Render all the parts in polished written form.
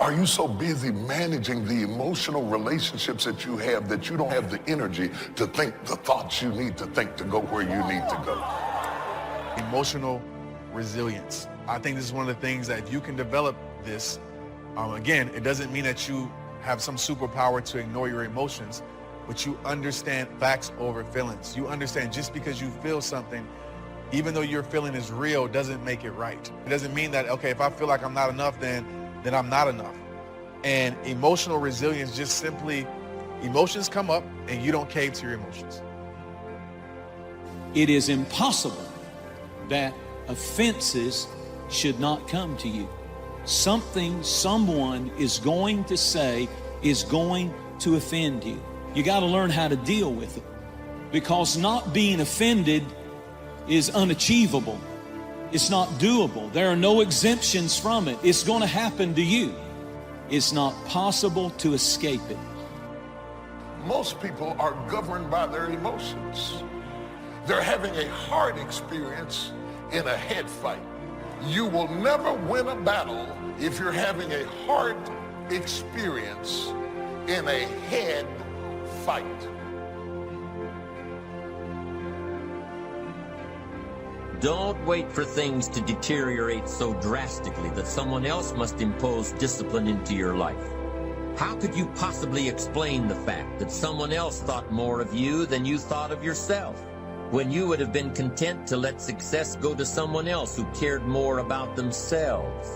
Are you so busy managing the emotional relationships that you don't have the energy to think the thoughts you need to think to go where you need to go? Emotional resilience. I think this is one of the things that if you can develop this, again, it doesn't mean that you have some superpower to ignore your emotions, but you understand facts over feelings. You understand just because you feel something, even though your feeling is real, doesn't make it right. It doesn't mean that, okay, if I feel like I'm not enough, then I'm not enough. And emotional resilience, just simply, emotions come up and you don't cave to your emotions. It is impossible that offenses should not come to you. Something someone is going to say is going to offend you. You got to learn how to deal with it, because not being offended is unachievable. It's not doable. There are no exemptions from it. It's going to happen to you. It's not possible to escape it. Most people are governed by their emotions. They're having a heart experience in a head fight. You will never win a battle if you're having a heart experience in a head fight. Don't wait for things to deteriorate so drastically that someone else must impose discipline into your life. How could you possibly explain the fact that someone else thought more of you than you thought of yourself, when you would have been content to let success go to someone else who cared more about themselves?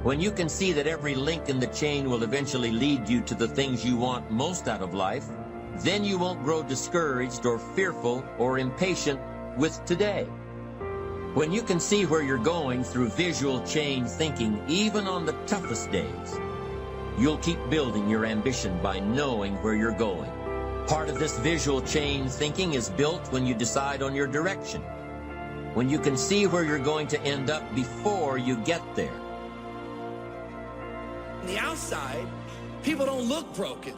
When you can see that every link in the chain will eventually lead you to the things you want most out of life, then you won't grow discouraged or fearful or impatient with today. When you can see where you're going through visual chain thinking, even on the toughest days, you'll keep building your ambition by knowing where you're going. Part of this visual chain thinking is built when you decide on your direction, when you can see where you're going to end up before you get there. On the outside, people don't look broken.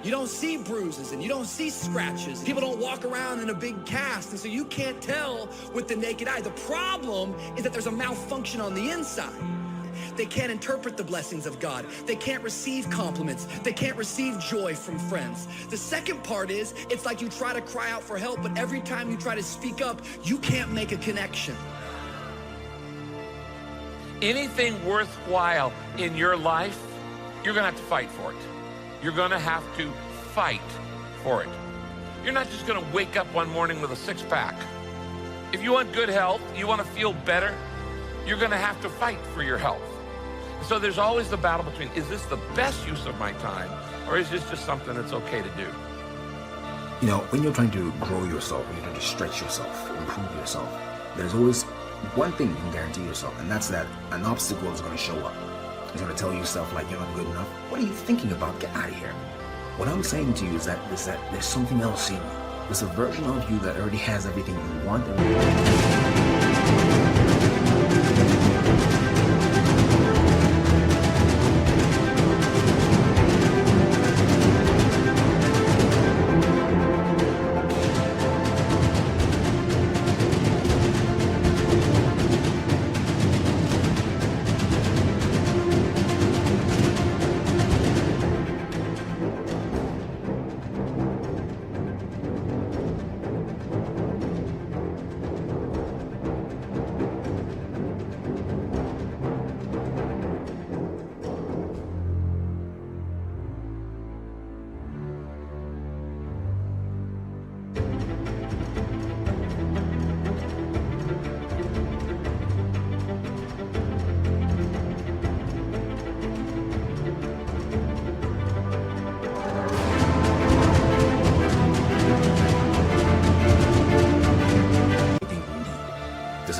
You don't see bruises and you don't see scratches. People don't walk around in a big cast, and so you can't tell with the naked eye. The problem is that there's a malfunction on the inside. They can't interpret the blessings of God. They can't receive compliments. They can't receive joy from friends. The second part is, it's like you try to cry out for help, but every time you try to speak up, you can't make a connection. Anything worthwhile in your life, you're gonna have to fight for it. You're gonna have to fight for it. You're not just gonna wake up one morning with a six-pack. If you want good health, you wanna feel better, you're gonna have to fight for your health. So there's always the battle between, is this the best use of my time, or is this just something that's okay to do? You know, when you're trying to grow yourself, when you're trying to stretch yourself, improve yourself, there's always one thing you can guarantee yourself, and that's that an obstacle is going to show up. It's going to tell yourself, like, you're not good enough. What are you thinking about? Get out of here. What I'm saying to you is that there's something else in you. There's a version of you that already has everything you want.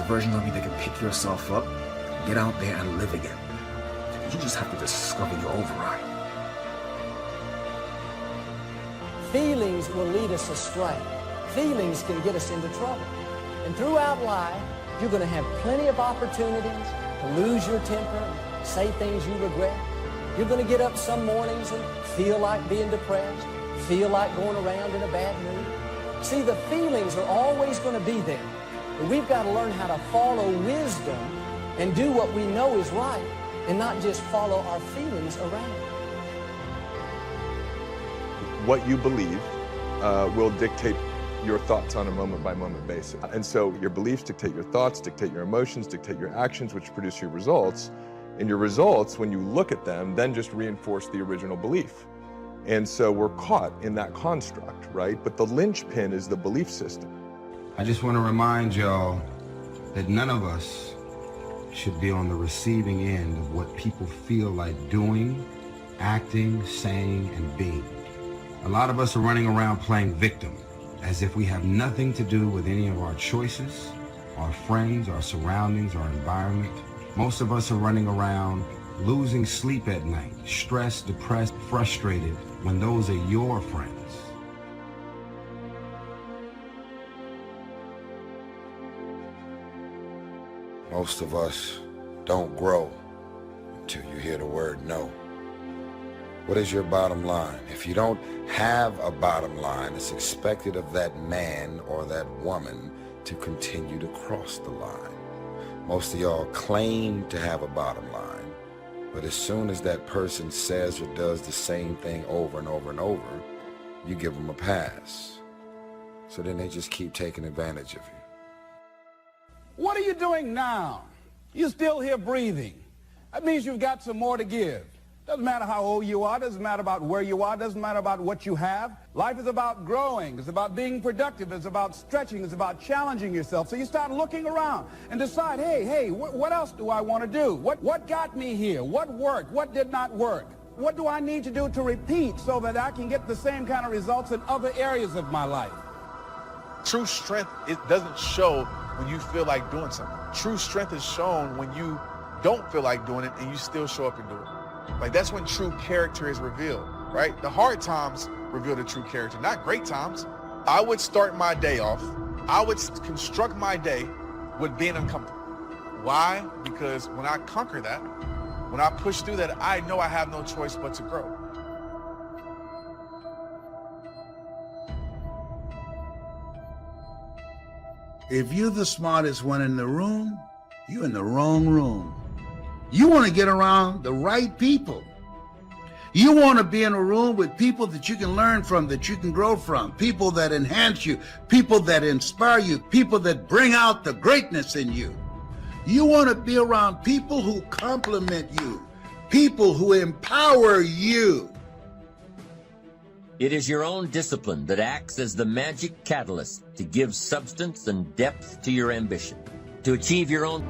Version of you that can pick yourself up, get out there and live again. You just have to discover your override. Feelings will lead us astray. Feelings can get us into trouble. And throughout life, you're going to have plenty of opportunities to lose your temper, say things you regret. You're going to get up some mornings and feel like being depressed, feel like going around in a bad mood. See, the feelings are always going to be there. But we've got to learn how to follow wisdom and do what we know is right and not just follow our feelings around. What you believe will dictate your thoughts on a moment-by-moment basis. And so your beliefs dictate your thoughts, dictate your emotions, dictate your actions, which produce your results. And your results, when you look at them, then just reinforce the original belief. And so we're caught in that construct, right? But the linchpin is the belief system. I just want to remind y'all that none of us should be on the receiving end of what people feel like doing, acting, saying, and being. A lot of us are running around playing victim, as if we have nothing to do with any of our choices, our friends, our surroundings, our environment. Most of us are running around losing sleep at night, stressed, depressed, frustrated, when those are your friends. Most of us don't grow until you hear the word no. What is your bottom line? If you don't have a bottom line, it's expected of that man or that woman to continue to cross the line. Most of y'all claim to have a bottom line, but as soon as that person says or does the same thing over and over and over, you give them a pass. So then they just keep taking advantage of you. What are you doing now? You're still here breathing. That means you've got some more to give. Doesn't matter how old you are, doesn't matter about where you are, doesn't matter about what you have. Life is about growing, it's about being productive, it's about stretching, it's about challenging yourself. So you start looking around and decide, hey, what else do I want to do? What got me here? What worked? What did not work? What do I need to do to repeat so that I can get the same kind of results in other areas of my life? True strength, it doesn't show when you feel like doing something. True strength is shown when you don't feel like doing it and you still show up and do it. Like, that's when true character is revealed, right? The hard times reveal the true character, not great times. I would start my day off, I would construct my day with being uncomfortable. Why? Because when I conquer that, when I push through that, I know I have no choice but to grow. If you're the smartest one in the room, you're in the wrong room. You want to get around the right people. You want to be in a room with people that you can learn from, that you can grow from, people that enhance you, people that inspire you, people that bring out the greatness in you. You want to be around people who compliment you, people who empower you. It is your own discipline that acts as the magic catalyst to give substance and depth to your ambition, to achieve your own.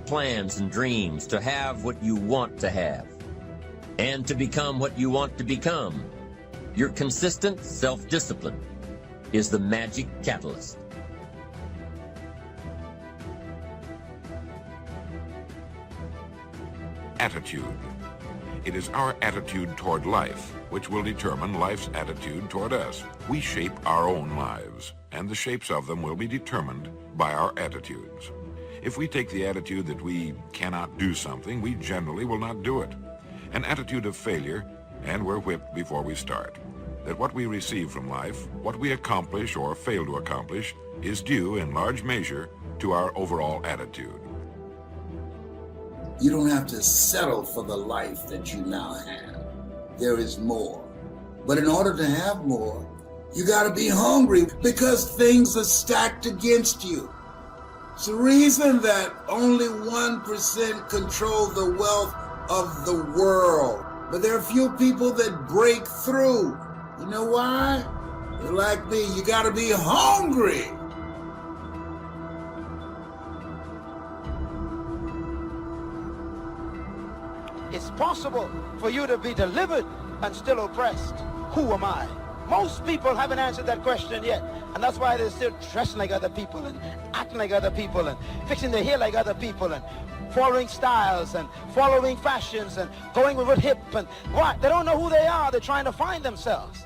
Plans and dreams to have what you want to have and to become what you want to become. Your consistent self-discipline is the magic catalyst. Attitude. It is our attitude toward life which will determine life's attitude toward us. We shape our own lives, and the shapes of them will be determined by our attitudes. If we take the attitude that we cannot do something, we generally will not do it. An attitude of failure, and we're whipped before we start. That what we receive from life, what we accomplish or fail to accomplish, is due in large measure to our overall attitude. You don't have to settle for the life that you now have. There is more. But in order to have more, you got to be hungry because things are stacked against you. It's the reason that only 1% control the wealth of the world. But there are few people that break through. You know why? They're like me. You gotta be hungry. It's possible for you to be delivered and still oppressed. Who am I? Most people haven't answered that question yet. And that's why they're still dressing like other people and acting like other people and fixing their hair like other people and following styles and following fashions and going with it hip. And why? They don't know who they are. They're trying to find themselves.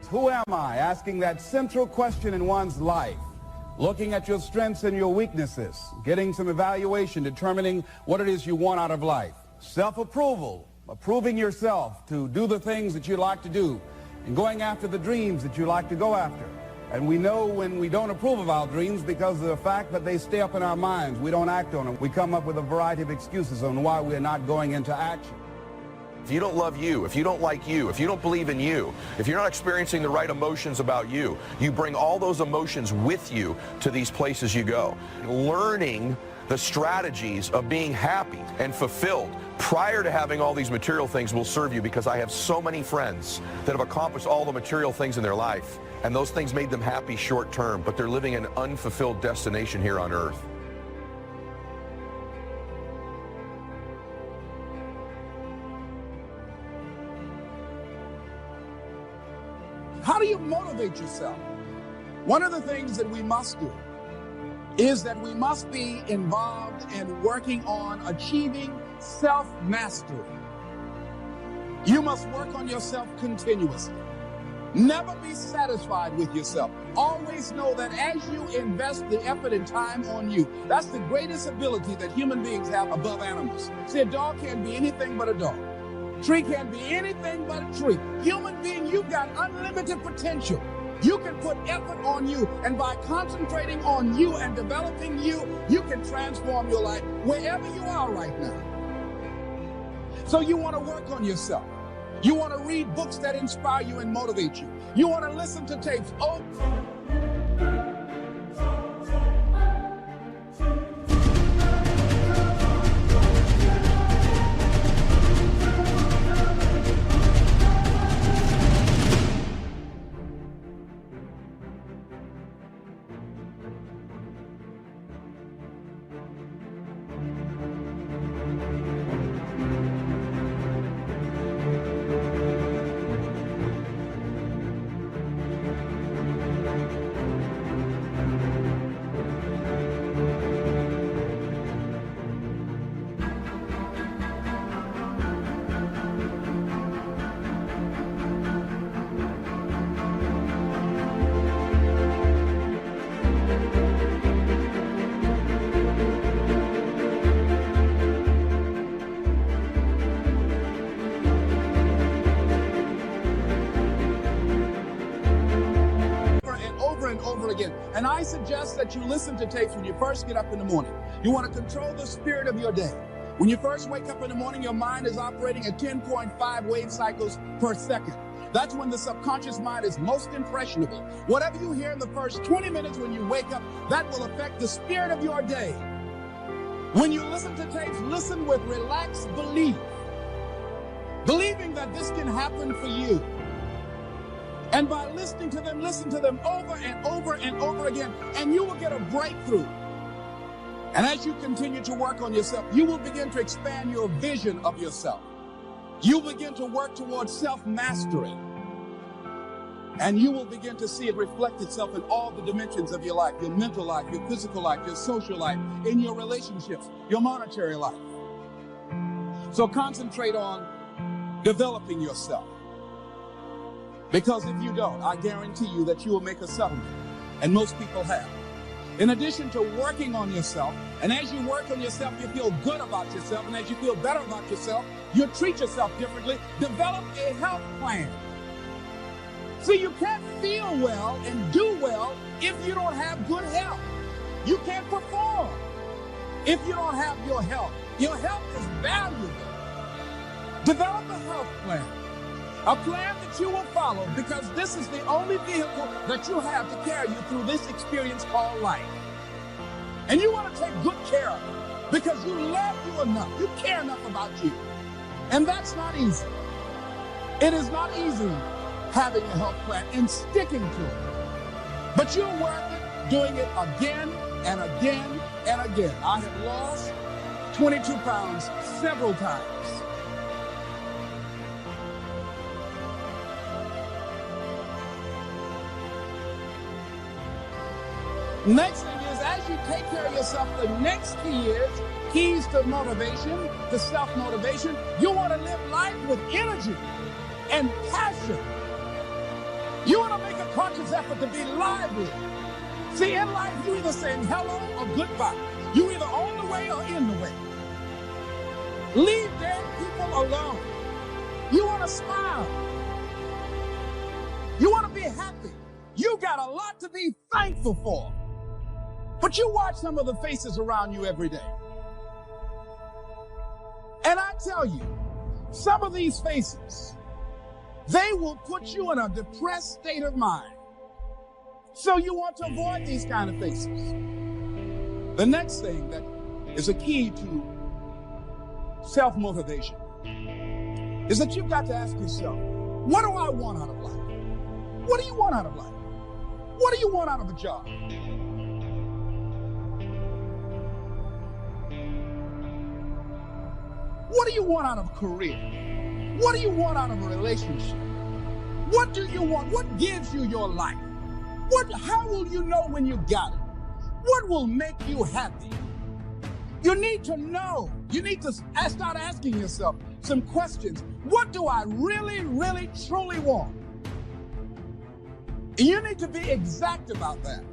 Who am I? Asking that central question in one's life. Looking at your strengths and your weaknesses. Getting some evaluation, determining what it is you want out of life. Self-approval, approving yourself to do the things that you like to do and going after the dreams that you like to go after. And we know when we don't approve of our dreams because of the fact that they stay up in our minds. We don't act on them. We come up with a variety of excuses on why we're not going into action. If you don't love you, if you don't like you, if you don't believe in you, if you're not experiencing the right emotions about you, you bring all those emotions with you to these places you go. Learning the strategies of being happy and fulfilled prior to having all these material things will serve you, because I have so many friends that have accomplished all the material things in their life, and those things made them happy short term, but they're living an unfulfilled destination here on earth. How do you motivate yourself? One of the things that we must do is that we must be involved in working on achieving self-mastery. You must work on yourself continuously. Never be satisfied with yourself. Always know that as you invest the effort and time on you, that's the greatest ability that human beings have above animals. See, a dog can't be anything but a dog. Tree can't be anything but a tree. Human being, you've got unlimited potential. You can put effort on you, and by concentrating on you and developing you, you can transform your life wherever you are right now. So you want to work on yourself. You want to read books that inspire you and motivate you. You want to listen to tapes. And I suggest that you listen to tapes when you first get up in the morning. You want to control the spirit of your day. When you first wake up in the morning, your mind is operating at 10.5 wave cycles per second. That's when the subconscious mind is most impressionable. Whatever you hear in the first 20 minutes when you wake up, that will affect the spirit of your day. When you listen to tapes, listen with relaxed belief, believing that this can happen for you. And by listening to them, listen to them over and over and over again, and you will get a breakthrough. And as you continue to work on yourself, you will begin to expand your vision of yourself. You begin to work towards self-mastery. And you will begin to see it reflect itself in all the dimensions of your life, your mental life, your physical life, your social life, in your relationships, your monetary life. So concentrate on developing yourself. Because if you don't, I guarantee you that you will make a settlement. And most people have. In addition to working on yourself, and as you work on yourself, you feel good about yourself, and as you feel better about yourself, you treat yourself differently. Develop a health plan. See, you can't feel well and do well if you don't have good health. You can't perform if you don't have your health. Your health is valuable. Develop a health plan. A plan that you will follow, because this is the only vehicle that you have to carry you through this experience called life. And you want to take good care of it because you love you enough. You care enough about you. And that's not easy. It is not easy having a health plan and sticking to it. But you're worth it doing it again and again and again. I have lost 22 pounds several times. Next thing is, as you take care of yourself, the next key is keys to motivation, to self-motivation. You want to live life with energy and passion. You want to make a conscious effort to be lively. See, in life, you either saying hello or goodbye. You either on the way or in the way. Leave dead people alone. You want to smile. You want to be happy. You got a lot to be thankful for. But you watch some of the faces around you every day. And I tell you, some of these faces, they will put you in a depressed state of mind. So you want to avoid these kind of faces. The next thing that is a key to self-motivation is that you've got to ask yourself, what do I want out of life? What do you want out of life? What do you want out of a job? What do you want out of a career? What do you want out of a relationship? What do you want? What gives you your life? How will you know when you got it? What will make you happy? You need to know. You need to start asking yourself some questions. What do I really, really, truly want? And you need to be exact about that.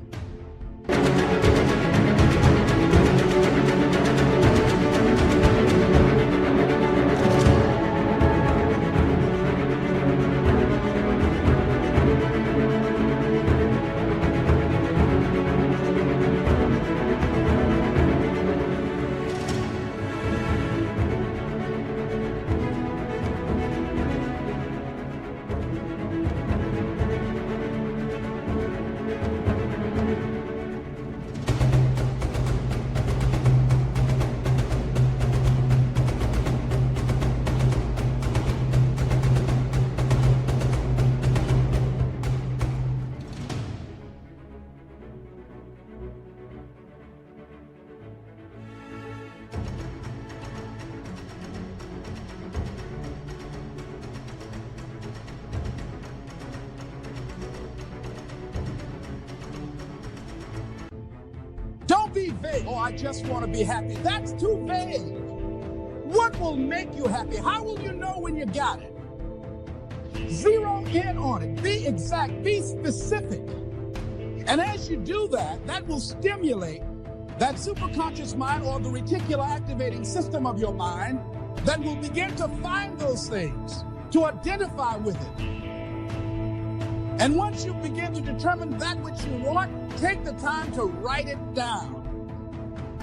Be vague. Oh, I just want to be happy. That's too vague. What will make you happy? How will you know when you got it? Zero in on it. Be exact. Be specific. And as you do that, that will stimulate that superconscious mind or the reticular activating system of your mind that will begin to find those things, to identify with it. And once you begin to determine that which you want, take the time to write it down.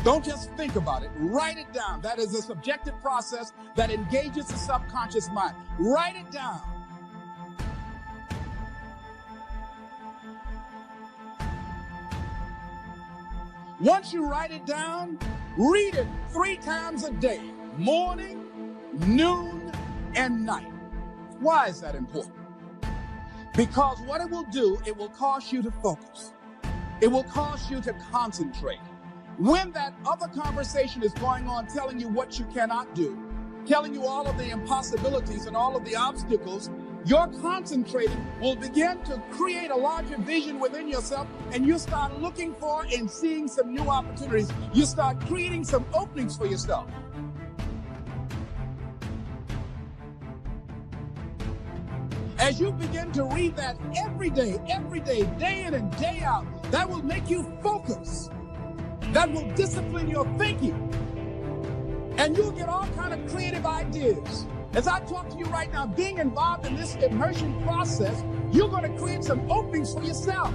Don't just think about it. Write it down. That is a subjective process that engages the subconscious mind. Write it down. Once you write it down, read it 3 times a day, morning, noon, and night. Why is that important? Because what it will do, it will cause you to focus. It will cause you to concentrate. When that other conversation is going on telling you what you cannot do, telling you all of the impossibilities and all of the obstacles, your concentrating will begin to create a larger vision within yourself, and you start looking for and seeing some new opportunities. You start creating some openings for yourself. As you begin to read that every day, day in and day out, that will make you focus. That will discipline your thinking. And you'll get all kind of creative ideas. As I talk to you right now, being involved in this immersion process, you're going to create some openings for yourself.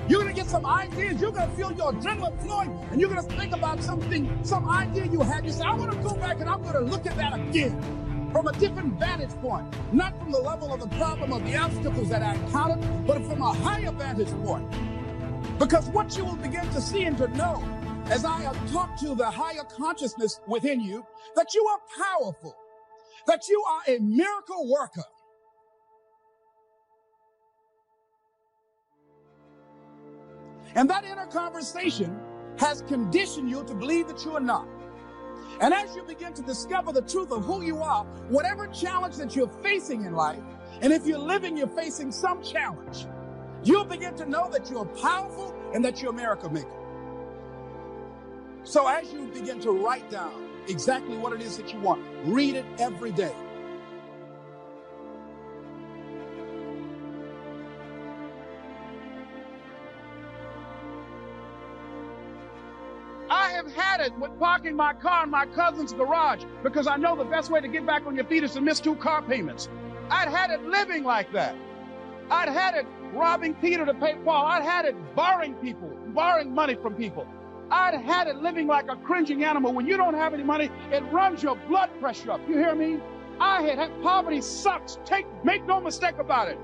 You're going to get some ideas. You're going to feel your adrenaline flowing, and you're going to think about something, some idea you had. You say, I want to go back and I'm going to look at that again. from a different vantage point, not from the level of the problem of the obstacles that I encountered, but from a higher vantage point. Because what you will begin to see and to know, as I have talked to the higher consciousness within you, that you are powerful, that you are a miracle worker. And that inner conversation has conditioned you to believe that you are not. And as you begin to discover the truth of who you are, whatever challenge that you're facing in life, and if you're living, you're facing some challenge, you'll begin to know that you're powerful and that you're a miracle maker. So as you begin to write down exactly what it is that you want, read it every day. I have had it with parking my car in my cousin's garage because I know the best way to get back on your feet is to miss 2 car payments. I'd had it living like that. I'd had it robbing Peter to pay Paul. I'd had it borrowing money from people. I'd had it living like a cringing animal. When you don't have any money, it runs your blood pressure up. You hear me? I had poverty sucks. Make no mistake about it.